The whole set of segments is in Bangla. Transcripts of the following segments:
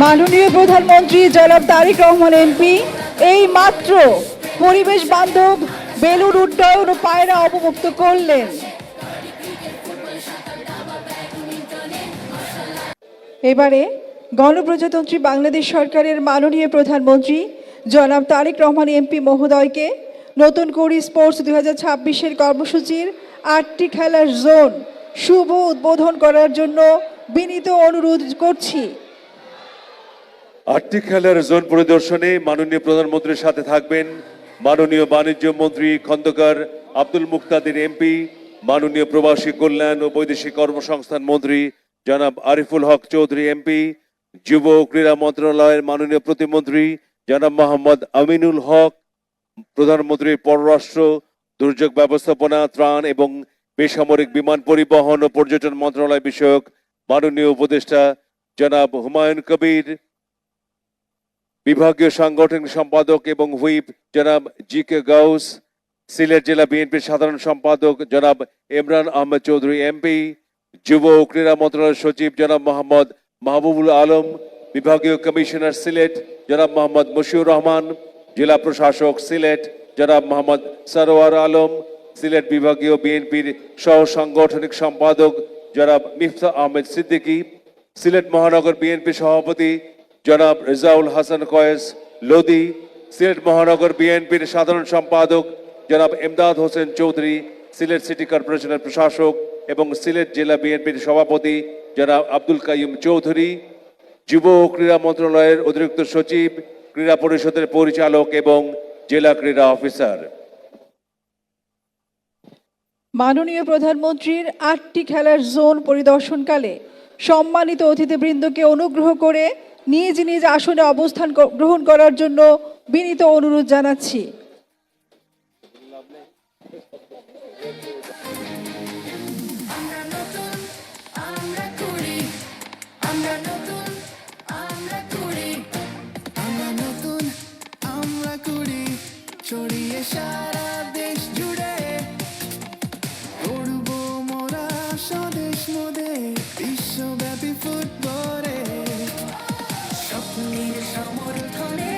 মাননীয় প্রধানমন্ত্রী জনাব তারেক রহমান এমপি এই মাত্র পরিবেশ বান্ধব বেলুন উড্ডয়ন ও পায়রা অবমুক্ত করলেন। এবারে গণপ্রজাতন্ত্রী বাংলাদেশ সরকারের মাননীয় প্রধানমন্ত্রী জনাব তারেক রহমান এমপি মহোদয়কে নতুন করে স্পোর্টস 2026-এর কর্মসূচির 8টি খেলার জোন শুভ উদ্বোধন করার জন্য বিনীত অনুরোধ করছি। 8টি খেলার জোন পরিদর্শনে মাননীয় প্রধানমন্ত্রীর সাথে থাকবেন মাননীয় বাণিজ্য মন্ত্রী খন্দকার আব্দুল মুক্তাদির এমপি, মাননীয় প্রবাসী কল্যাণ ও বৈদেশিক কর্মসংস্থান মন্ত্রী জনাব আরিফুল হক চৌধুরী এমপি, যুব ও ক্রীড়া মন্ত্রণালয়ের মাননীয় প্রতিমন্ত্রী জনাব মোহাম্মদ আমিনুল হক, প্রধানমন্ত্রীর পররাষ্ট্র, দুর্যোগ ব্যবস্থাপনা, ত্রাণ এবং বেসামরিক বিমান পরিবহন ও পর্যটন মন্ত্রণালয় বিষয়ক মাননীয় উপদেষ্টা জনাব হুমায়ুন কবির, বিভাগীয় সাংগঠনিক সম্পাদক এবং হুইপ জনাব জি কে গাউস, সিলেট জেলা বিএনপির সাধারণ সম্পাদক জনাব ইমরান আহমেদ চৌধুরী এমপি, যুব ও ক্রীড়া মন্ত্রণালয়ের সচিব জনাব মোহাম্মদ মাহবুবুল আলম, বিভাগীয় কমিশনার সিলেট জনাব মোহাম্মদ মশিউর রহমান, জেলা প্রশাসক সিলেট জনাব মোহাম্মদ সরোয়ার আলম, সিলেট বিভাগীয় বিএনপির সহ সাংগঠনিক সম্পাদক জনাব মিফতা আহমেদ সিদ্দিকী, সিলেট মহানগর বিএনপি সভাপতি জনাব রেজাউল হাসান কয়েস লোদি, সিলেট মহানগর বিএনপির সাধারণ সম্পাদক জনাব এমদাদ হোসেন চৌধুরী, সিলেট সিটি কর্পোরেশনের প্রশাসক এবং সিলেট জেলা বিএনপির সভাপতি জনাব আব্দুল কাইয়ুম চৌধুরী, যুব ও ক্রীড়া মন্ত্রণালয়ের অতিরিক্ত সচিব, ক্রীড়া পরিষদের পরিচালক এবং জেলা ক্রীড়া অফিসার। মাননীয় প্রধানমন্ত্রীর 8টি খেলার জোন পরিদর্শনকালে সম্মানিত অতিথিবৃন্দকে অনুগ্রহ করে নিজ নিজ আসনে অবস্থান গ্রহণ করার জন্য বিনীত অনুরোধ জানাচ্ছি। সারা দেশ জুড়ে উড়ব মোরা স্বদেশ মোদে বিশ্বব্যাপী ফুটবলে স্বপ্নের সমর্থনে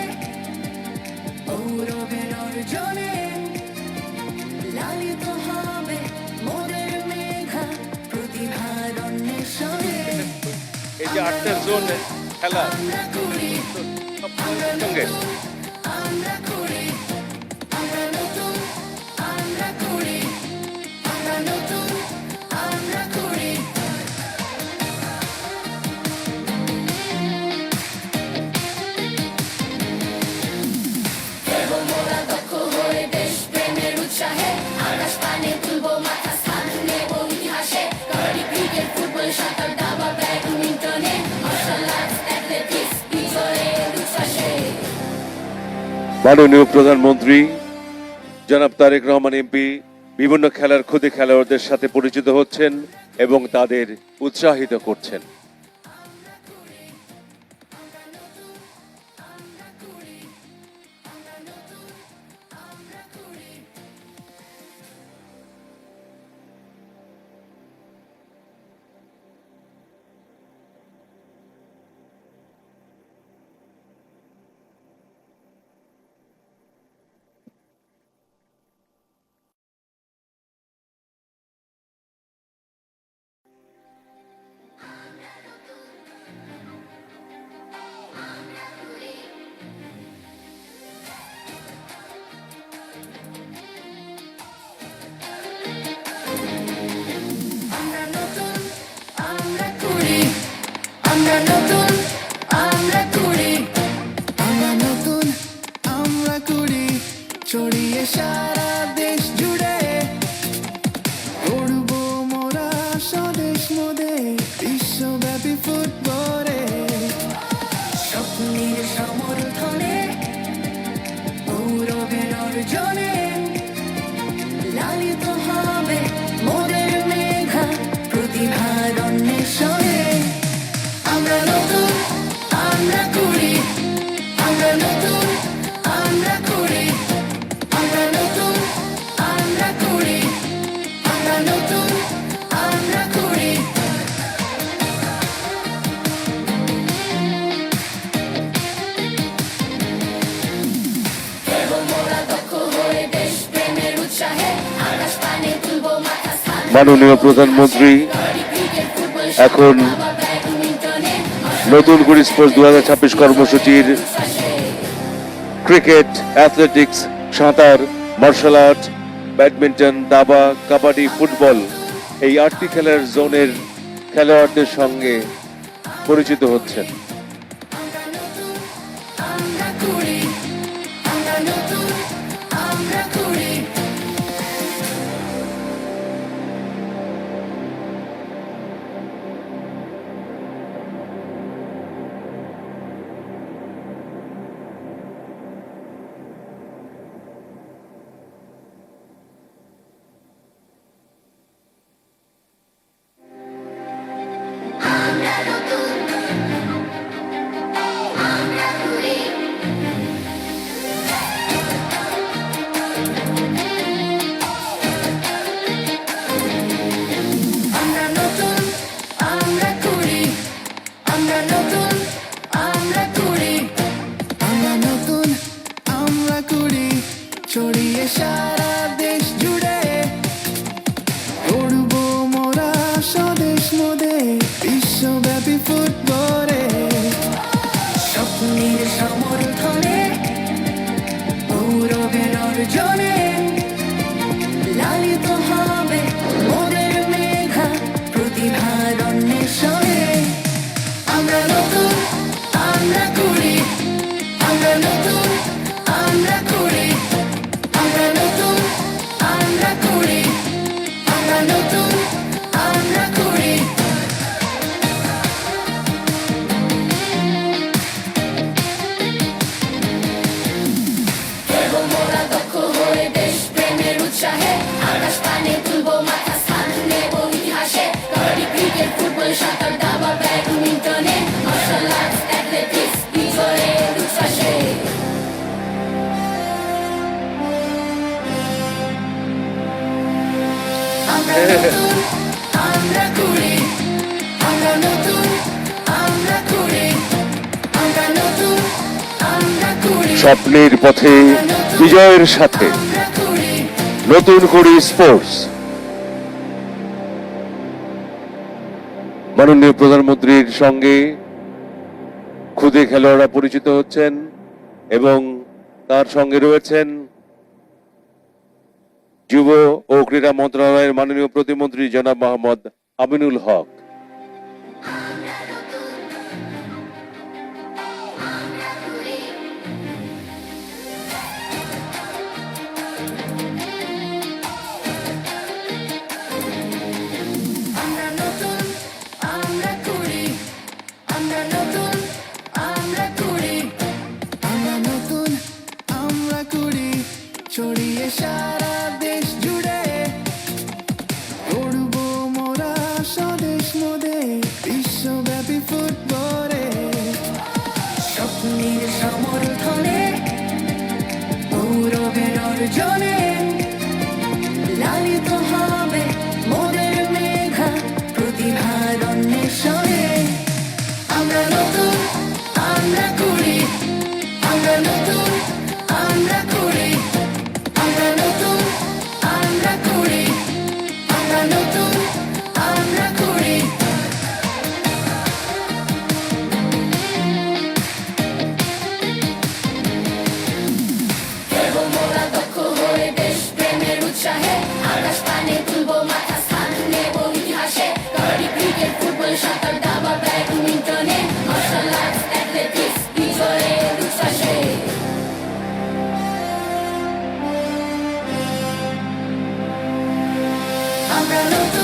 গৌরবের অর্জনে লালিত হবে মোদের মেঘা প্রতিভার অন্বেষণে। এই যে 8টা জোন খেলা আমরা করি সঙ্গে আমরা করি আমরা নতুন আমরা করি আমরা নতুন আমরা করি এবং মোরা দক্ষ হয়ে দেশ প্রেমের উৎসাহে আকাশ পানে তুলবো মাথা স্থান নেব ইতিহাসে। কাবাডি, ক্রিকেট, ফুটবল, সাঁতার, দাবা, ব্যাডমিন্টনে মার্শাল আর্টস, অ্যাথলেটিক্স বিজয়ের উচ্ছ্বাসে। মাননীয় প্রধানমন্ত্রী জনাব তারেক রহমান এমপি বিভিন্ন খেলার ক্ষুদে খেলোয়াড়দের সাথে পরিচিত হচ্ছেন এবং তাদের উৎসাহিত করছেন। আমরা নতুন আমরা করি আমরা নতুন আমরা করি আমরা নতুন আমরা করি ছড়িয়ে সারা দেশ জুড়ে উড়ব মোরা স্বদেশ মোদে বিশ্বব্যাপী ফুটবলে স্বপ্নের সমর্থনে গৌরবের অর্জনে লালিত হবে মোদের মেঘা প্রতিভার অন্বেষণে। আমরা নতুন আমরা করি আমরা নতুন আমরা করি আমরা নতুন আমরা করি আমরা নতুন আমরা করি মাননীয় প্রধানমন্ত্রী এখন নতুন করে স্পোর্টস 2026 কর্মসূচির ক্রিকেট, অ্যাথলেটিক্স, সাঁতার, মার্শাল আর্ট, ব্যাডমিন্টন, দাবা, কাবাডি, ফুটবল এই 8টি খেলার জোনের খেলোয়াড়দের সঙ্গে পরিচিত হচ্ছেন। আমরা করি, আমরা নতুন, আমরা করি। আমরা নতুন, আমরা করি। আমরা নতুন, আমরা করি। আমরা নতুন, আমরা করি। আমরা নতুন, আমরা করি, ছড়িয়ে সারা দেশ জুড়ে উড়বো মোরা স্বদেশ মোদে বিশ্বব্যাপী ফুটবলে। স্বপ্নের সমর্থনে গৌরবের অর্জনে লালিত হবে মোদের মেধা প্রতিভার অন্বেষণে। আমরা নতুন, আমরা করি। আমরা নতুন, আমরা করি। আমরা নতুন, আমরা করি। আমরা নতুন, আমরা করি। দেবো মোরা দক্ষ হয়ে দেশ প্রেমের উৎসাহে আকাশ পানে তুলবো মাথা স্থান নেব ইতিহাসে। কাবাডি, ক্রিকেট, ফুটবল, সাঁতার, দাবা, ব্যাডমিন্টনে মার্শাল আর্টস, অ্যাথলেটিক্স বিজয়ের উচ্ছ্বাসে। আমরা নতুন, আমরা করি। আমরা নতুন, আমরা করি। আমরা নতুন, আমরা করি। স্বপ্নের পথে বিজয়ের সাথে আমরা করি। নতুন করে স্পোর্টস। মাননীয় প্রধানমন্ত্রীর সঙ্গে খুদে খেলোয়াড়রা পরিচিত হচ্ছেন এবং তার সঙ্গে রয়েছেন যুব ও ক্রীড়া মন্ত্রণালয়ের মাননীয় প্রতিমন্ত্রী জনাব মোহাম্মদ আমিনুল হক। আমরা নতুন, আমরা করি। আমরা নতুন, আমরা করি। আমরা নতুন, আমরা করি, ছড়িয়ে সারা দেশ জুড়ে উড়বো মোরা স্বদেশ মোদে বিশ্বব্যাপী ফুটবলে। স্বপ্নের সমর্থনে গৌরবের অর্জনে লালিত হবে মোদের মেধা প্রতিভার অন্বেষণে। আমরা নতুন, আমরা করি। আমরা নতুন, আমরা করি। আমরা নতুন, আমরা করি। আমরা নতুন, আমরা করি। দেবো মোরা দক্ষ হয়ে দেশ প্রেমের উৎসাহে আকাশ পানে তুলবো মাথা স্থান নেব ইতিহাসে। কাবাডি, ক্রিকেট, ফুটবল, সাঁতার, দাবা, ব্যাডমিন্টনে মার্শাল আর্টস, অ্যাথলেটিক্স বিজয়ের উচ্ছ্বাসে। আমরা নতুন,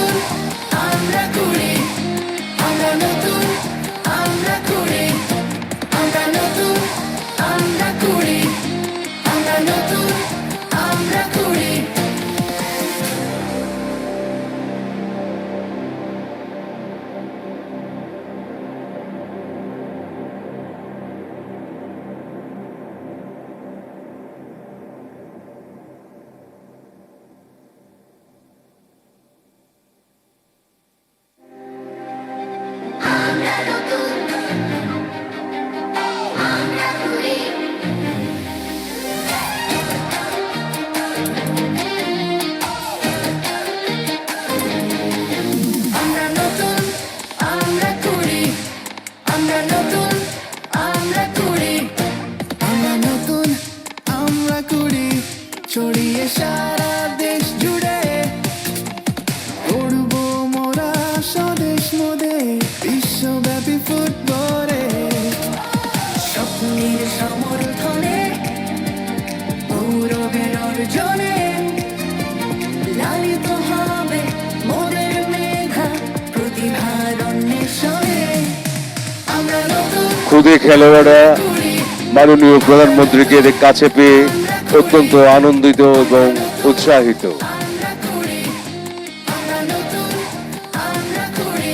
খুদে খেলোয়াড়রা মাননীয় প্রধানমন্ত্রীকে কাছে পেয়ে অত্যন্ত আনন্দিত এবং উৎসাহিত। আমরা করি, আমরা নতুন, আমরা করি।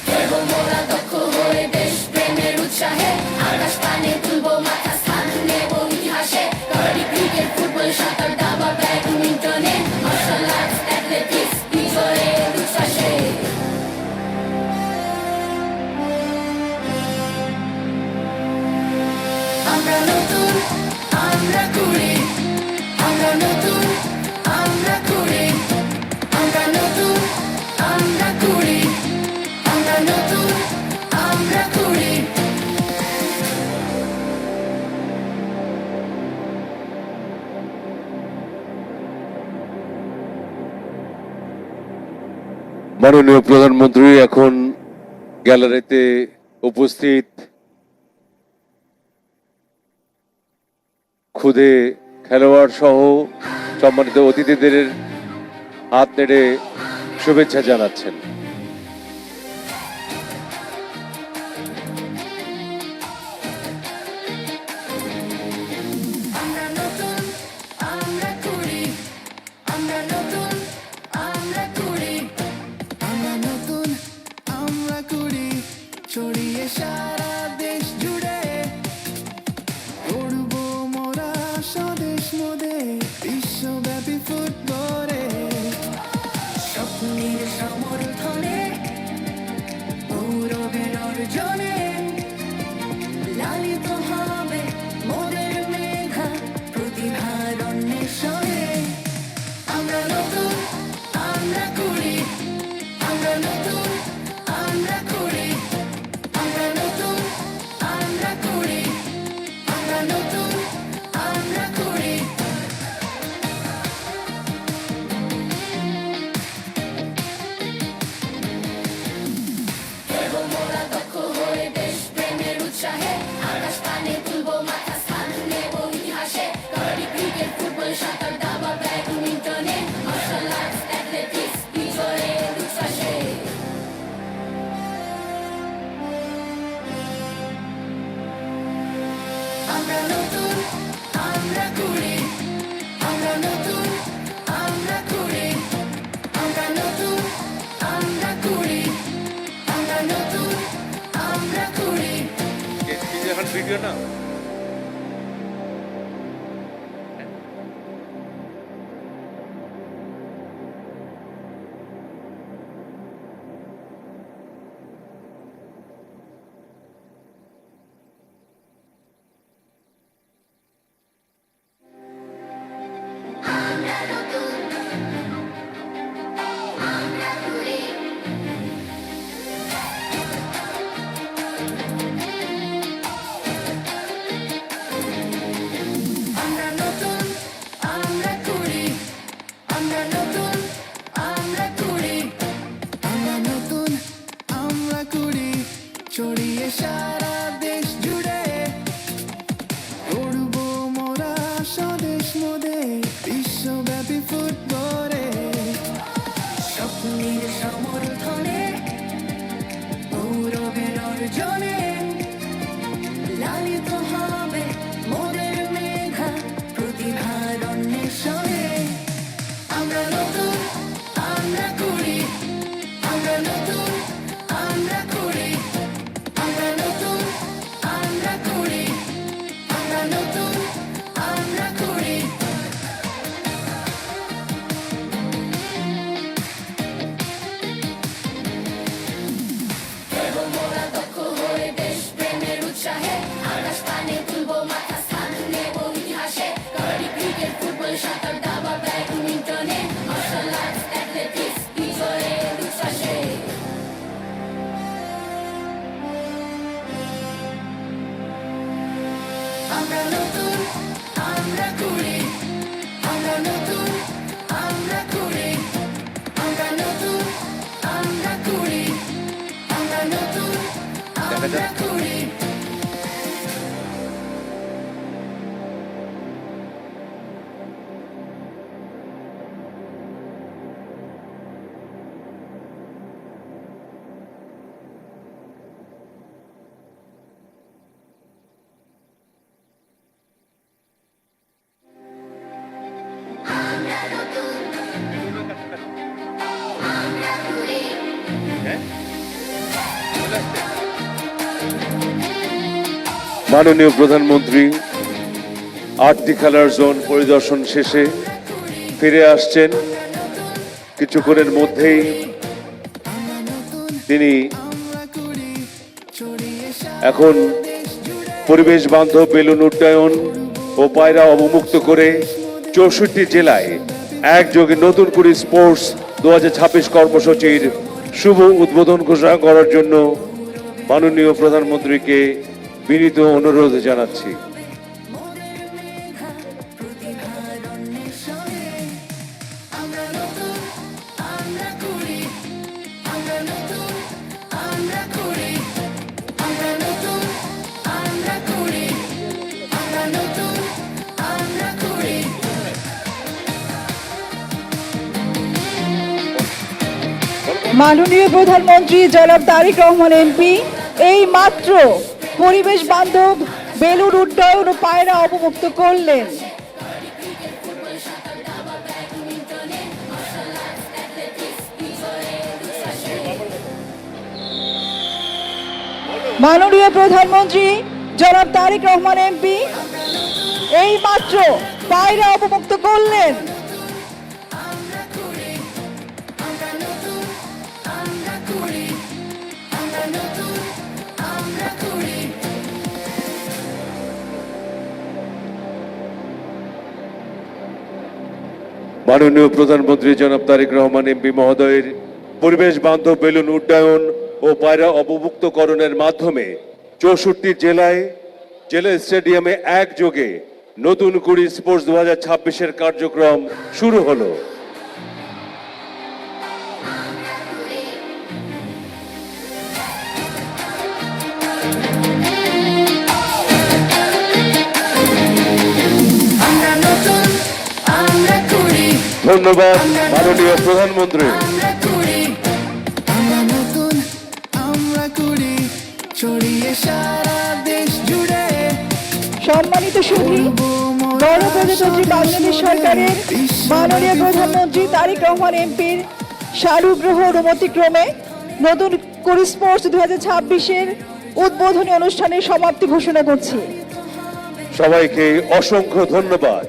খেলবো মোরা দক্ষ হয়ে দেশ প্রেমের উৎসাহে, আকাশ পানে তুলবো মাথা, স্থান নেব ইতিহাসে। কাবাডি, ক্রিকেট, ফুটবল, সাঁতার, দাবা, ব্যাডমিন্টনে, মার্শাল আর্টস, অ্যাথলেটিক্স, বিজয়ের উচ্ছ্বাসে। আমরা নতুন, আমরা করি, আমরা নতুন, আমরা করি, আমরা নতুন, আমরা করি, আমরা নতুন, আমরা করি। মাননীয় প্রধানমন্ত্রী এখন গ্যালারিতে উপস্থিত খুদে খেলোয়াড় সহ সম্মানিত অতিথিদের হাত নেড়ে শুভেচ্ছা জানাচ্ছেন। আমরা নতুন, আমরা করি, আমরা নতুন, আমরা করি, আমরা নতুন, আমরা করি, ছড়িয়ে সারা দেশ জুড়ে উড়বো মোরা স্বদেশ মোদে, বিশ্বব্যাপী ফুটবলে স্বপ্নের সমর্থনে, গৌরবের অর্জনে লালিত হবে মোদের মেধা, প্রতিভার অন্বেষণে। আমরা নতুন, আমরা করি, আমরা নতুন, আমরা করি, আমরা নতুন, আমরা করি, আমরা নতুন, আমরা করি। খেলবো মোরা দক্ষ হয়ে দেশ প্রেমের উৎসাহে, আকাশ পানে তুলবো মাথা, স্থান নেব ইতিহাসে। কাবাডি, ক্রিকেট, ফুটবল, সাঁতার, দাবা, ব্যাডমিন্টনে, মার্শাল আর্টস, অ্যাথলেটিক্স, বিজয়ের উচ্ছ্বাসে। আমরা নতুন, আমরা করি, আমরা নতুন, আমরা করি, আমরা নতুন, আমরা করি, আমরা নতুন, আমরা করি। ভিডিও না আমরা নতুন, আমরা করি, আমরা নতুন, আমরা করি, আমরা নতুন, আমরা করি, ছড়িয়ে সারা দেশ জুড়ে উড়বো মোরা স্বদেশ মোদে, বিশ্বব্যাপী ফুটবলে স্বপ্নের সমর্থনে, গৌরবের অর্জনে লালিত হবে মোদের মেধা, প্রতিভার অন্বেষণে। আমরা নতুন, আমরা করি, আমরা নতুন, আমরা করি, আমরা নতুন, আমরা করি, আমরা নতুন, আমরা করি। খেলবো মোরা দক্ষ হয়ে দেশ প্রেমের উৎসাহে, আকাশ পানে তুলবো মাথা, স্থান নেব ইতিহাসে। কাবাডি, ক্রিকেট, ফুটবল, সাঁতার, দাবা, ব্যাডমিন্টনে, মার্শাল আর্টস, অ্যাথলেটিক্স, বিজয়ের উচ্ছ্বাসে। আমরা নতুন, মাননীয় প্রধানমন্ত্রী 8টি খেলার জোন পরিদর্শন শেষে ফিরে আসছেন। কিছুক্ষণের মধ্যেই তিনি এখন পরিবেশ বান্ধব বেলুন উড্ডয়ন ও পায়রা অবমুক্ত করে 64 জেলায় একযোগে নতুন করে স্পোর্টস 2026 কর্মসূচির শুভ উদ্বোধন ঘোষণা করার জন্য মাননীয় প্রধানমন্ত্রীকে বিনীত অনুরোধ জানাচ্ছি। আমরা নতুন আমরা করি আমরা নতুন আমরা করি আমরা নতুন আমরা করি আমরা নতুন আমরা করি মাননীয় প্রধানমন্ত্রী জনাব তারেক রহমান এমপি এই মাত্র পরিবেশ বান্ধব বেলুন উড্ডয়ন ও পায়রা অবমুক্ত করলেন। মাননীয় প্রধানমন্ত্রী জনাব তারেক রহমান এমপি এই মাত্র পায়রা অবমুক্ত করলেন। আমরা করি আমরা নতুন আমরা করি আমরা নতুন আমরা করি মাননীয় প্রধানমন্ত্রী জনাব তারেক রহমান এমপি মহোদয়ের পরিবেশ বান্ধব বেলুন উড্ডয়ন ও পায়রা অবমুক্তকরণের মাধ্যমে 64 জেলায় জেলা স্টেডিয়ামে একযোগে নতুন কুড়ি স্পোর্টস 2026 কার্যক্রম শুরু হলো। আমরা নতুন আমরা করি ধন্যবাদ মাননীয় প্রধানমন্ত্রী। আমরা করি আমরা নতুন আমরা করি ছড়িয়ে সারা দেশ জুড়ে সম্মানিত সুধী, গণপ্রজাতন্ত্রী বাংলাদেশ সরকারের মাননীয় প্রধানমন্ত্রী তারেক রহমান এমপির সারুগ্রহ অনুমতিক্রমে নতুন কুড়ি স্পোর্টস 2026 উদ্বোধনী অনুষ্ঠানের সমাপ্তি ঘোষণা করছি। সবাইকে অসংখ্য ধন্যবাদ।